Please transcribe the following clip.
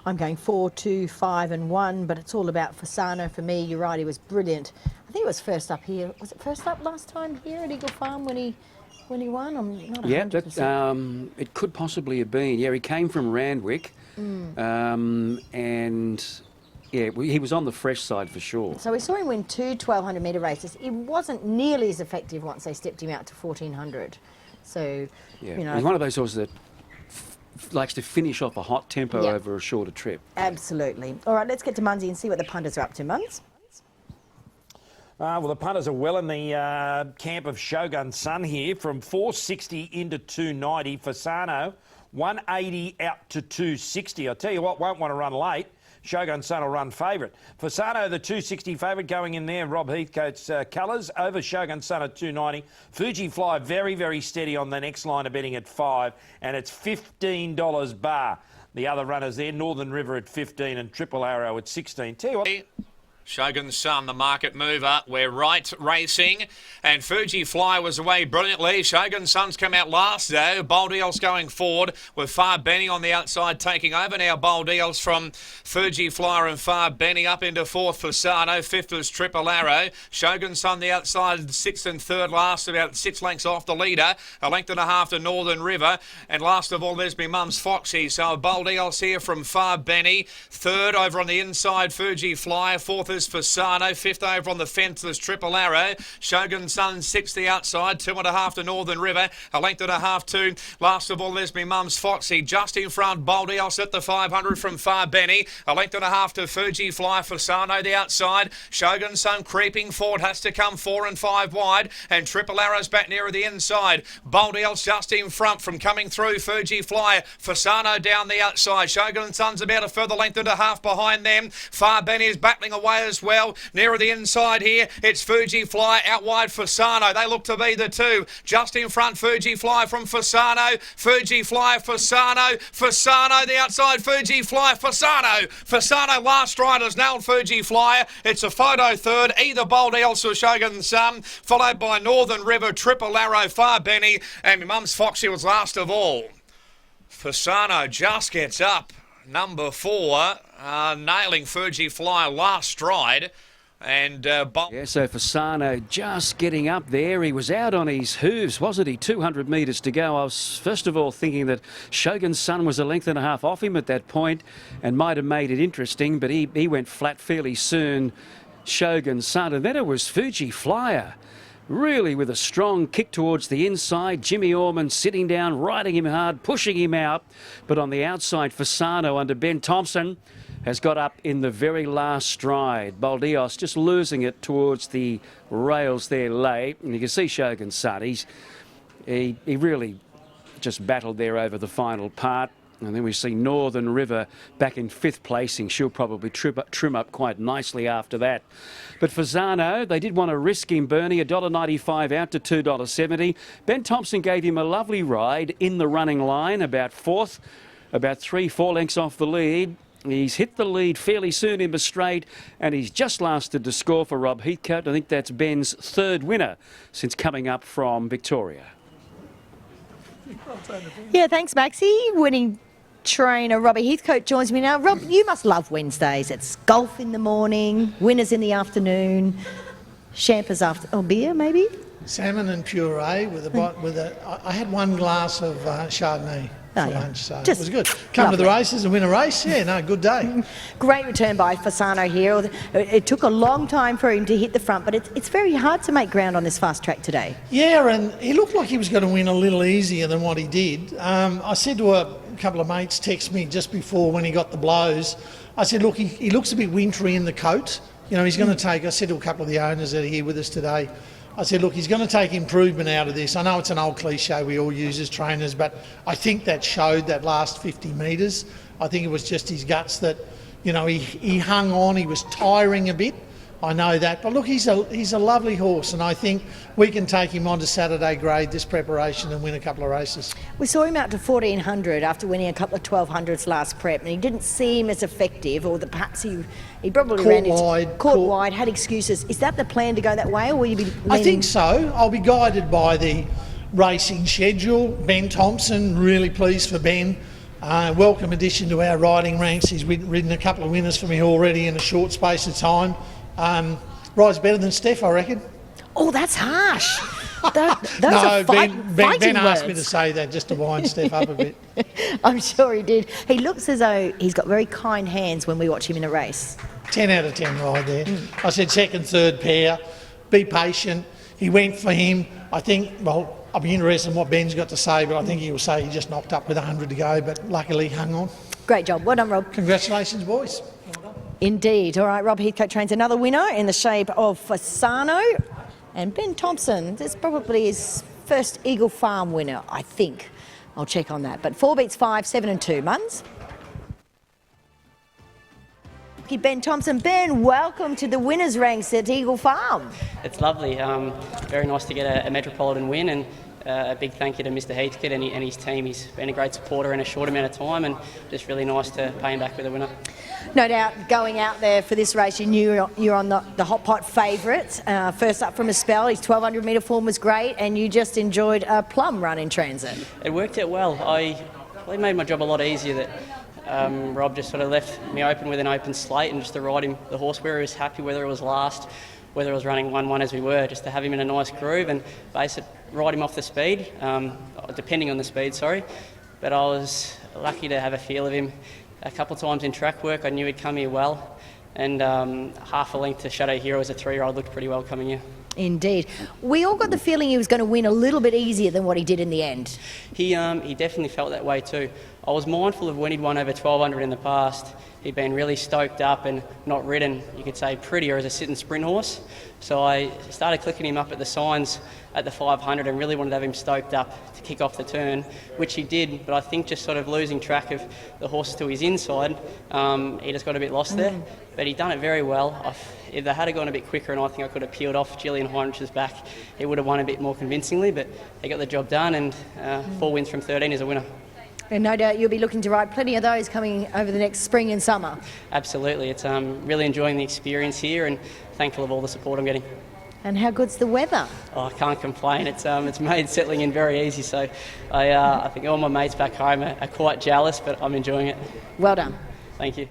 I'm going 4, 2, 5 and 1, but it's all about Fasano for me. You're right, he was brilliant. I think it was first up here. Was it first up last time here at Eagle Farm when he won? I'm not 100%. Yeah, it could possibly have been. Yeah, he came from Randwick, and yeah, he was on the fresh side for sure. So we saw him win 2 1,200 metre races. It wasn't nearly as effective once they stepped him out to 1,400. So, yeah, you know, he's one of those horses that likes to finish off a hot tempo over a shorter trip. Absolutely. All right, let's get to Munsey and see what the punters are up to, Muns. Well, the punters are well in the camp of Shogun Sun here, from 460 into 290. Fasano, 180 out to 260. I'll tell you what, won't want to run late. Shogun Sun will run favourite. Fasano, the 260 favourite, going in there. Rob Heathcote's colours over Shogun Sun at 290. Fuji Fly very, very steady on the next line of betting at 5, and it's $15 bar. The other runners there, Northern River at 15 and Triple Arrow at 16. Tell you what, Shogun Sun, the market mover. We're right racing, and Fuji Fly was away brilliantly. Shogun Sun's come out last though. Bold Eels going forward with Far Benny on the outside taking over now. Bold Eels from Fuji Fly and Far Benny up into fourth Fasano. Fifth was Triple Arrow. Shogun Sun the outside, sixth and third last, about 6 lengths off the leader. A length and a half to Northern River, and last of all there's me mum's Foxy. So Bold Eels here from Far Benny. Third over on the inside Fuji Fly. Fourth is Fasano. Fifth over on the fence is Triple Arrow. Shogun Sun sixth the outside. 2.5 to Northern River. A length and a half to last of all there's me mum's Foxy. Just in front Bold Eels at the 500 from Far Benny. A length and a half to Fuji Fly. Fasano the outside. Shogun Sun creeping forward. Has to come 4 and 5 wide. And Triple Arrow's back nearer the inside. Bold Eels just in front from coming through Fuji Fly. Fasano down the outside. Shogun Sun's about a further length and a half behind them. Far Benny is battling away as well. Nearer the inside here, it's Fuji Fly out wide Fasano. They look to be the two. Just in front, Fuji Fly from Fasano. Fuji Fly, Fasano. Fasano the outside, Fuji Fly, Fasano. Fasano last riders nailed Fuji Fly. It's a photo third. Either Bold Eels or Shogun Sun, followed by Northern River, Triple Arrow, Far Benny, and my mum's Foxy was last of all. Fasano just gets up. Number 4, nailing Fuji Fly last stride. And yeah, so Fasano just getting up there. He was out on his hooves, wasn't he? 200 metres to go. I was first of all thinking that Shogun Sun was a length and a half off him at that point and might have made it interesting, but he went flat fairly soon, Shogun Sun. And then it was Fuji Flyer, really with a strong kick towards the inside. Jimmy Orman sitting down, riding him hard, pushing him out. But on the outside, Fasano under Ben Thompson has got up in the very last stride. Bold Eels just losing it towards the rails there late. And you can see Shogun Sun. He really just battled there over the final part. And then we see Northern River back in 5th placing. She'll probably trim up quite nicely after that. But Fasano, they did want to risk him, Bernie, $1.95 out to $2.70. Ben Thompson gave him a lovely ride in the running line, about 4th, about 3-4 lengths off the lead. He's hit the lead fairly soon in the straight, and he's just lasted to score for Rob Heathcote. I think that's Ben's 3rd winner since coming up from Victoria. Yeah, thanks, Maxie. Winning trainer Robbie Heathcote joins me now. Rob, you must love Wednesdays. It's golf in the morning, winners in the afternoon, champers after, oh, beer maybe? Salmon and puree I had 1 glass of Chardonnay for lunch, so it was good. Come lovely to the races and win a race, good day. Great return by Fasano here. It took a long time for him to hit the front, but it's very hard to make ground on this fast track today. Yeah, and he looked like he was going to win a little easier than what he did. I said to a couple of mates text me just before when he got the blows, I said, look, he looks a bit wintry in the coat. He's going to take, I said to a couple of the owners that are here with us today, I said, look, he's going to take improvement out of this. I know it's an old cliche we all use as trainers, but I think that showed that last 50 metres. I think it was just his guts that, he hung on, he was tiring a bit. I know that, but look, he's a lovely horse, and I think we can take him on to Saturday grade this preparation and win a couple of races. We saw him out to 1,400 after winning a couple of 1200s last prep, and he didn't seem as effective, or that perhaps he probably caught wide, had excuses. Is that the plan to go that way, or will you be leaning? I think so. I'll be guided by the racing schedule. Ben Thompson, really pleased for Ben. Welcome addition to our riding ranks. He's ridden a couple of winners for me already in a short space of time. Rides better than Steph, I reckon. Oh, that's harsh. Those No, are Ben fighting asked me words. to say that just to wind Steph up a bit. I'm sure he did. He looks as though he's got very kind hands when we watch him in a race. 10 out of 10 ride there. I said second, third pair, be patient. He went for him. I think, well, I'll be interested in what Ben's got to say, but I think he'll say he just knocked up with 100 to go, but luckily hung on. Great job. Well done, Rob. Congratulations, boys. Indeed. All right, Rob Heathcote trains another winner in the shape of Fasano. And Ben Thompson, this is probably his first Eagle Farm winner, I think. I'll check on that. But 4 beats 5, 7 and 2. Muns? Ben Thompson. Ben, welcome to the winners' ranks at Eagle Farm. It's lovely. Very nice to get a Metropolitan win, and a big thank you to Mr. Heathcote and his team. He's been a great supporter in a short amount of time, and just really nice to pay him back with a winner. No doubt, going out there for this race, you knew you're on the hot pot favourite. First up from a spell, his 1200 metre form was great, and you just enjoyed a plum run in transit. It worked out well. I probably made my job a lot easier. That Rob just sort of left me open with an open slate, and just to ride him the horse where he was happy, whether it was last, whether it was running 1-1 as we were, just to have him in a nice groove and ride him off the speed, depending on the speed, sorry. But I was lucky to have a feel of him. A couple of times in track work, I knew he'd come here well, and half a length to Shadow Hero as a 3-year-old looked pretty well coming here. Indeed. We all got the feeling he was going to win a little bit easier than what he did in the end. He definitely felt that way too. I was mindful of when he'd won over 1200 in the past. He'd been really stoked up and not ridden, you could say, prettier as a sit and sprint horse. So I started clicking him up at the signs at the 500 and really wanted to have him stoked up to kick off the turn, which he did, but I think just sort of losing track of the horse to his inside, he just got a bit lost there. But he done it very well. If they had gone a bit quicker and I think I could have peeled off Gillian Heinrich's back, he would have won a bit more convincingly, but they got the job done, and 4 wins from 13 is a winner. And no doubt you'll be looking to ride plenty of those coming over the next spring and summer. Absolutely. It's really enjoying the experience here and thankful of all the support I'm getting. And how good's the weather? Oh, I can't complain. It's made settling in very easy. So I think all my mates back home are quite jealous, but I'm enjoying it. Well done. Thank you.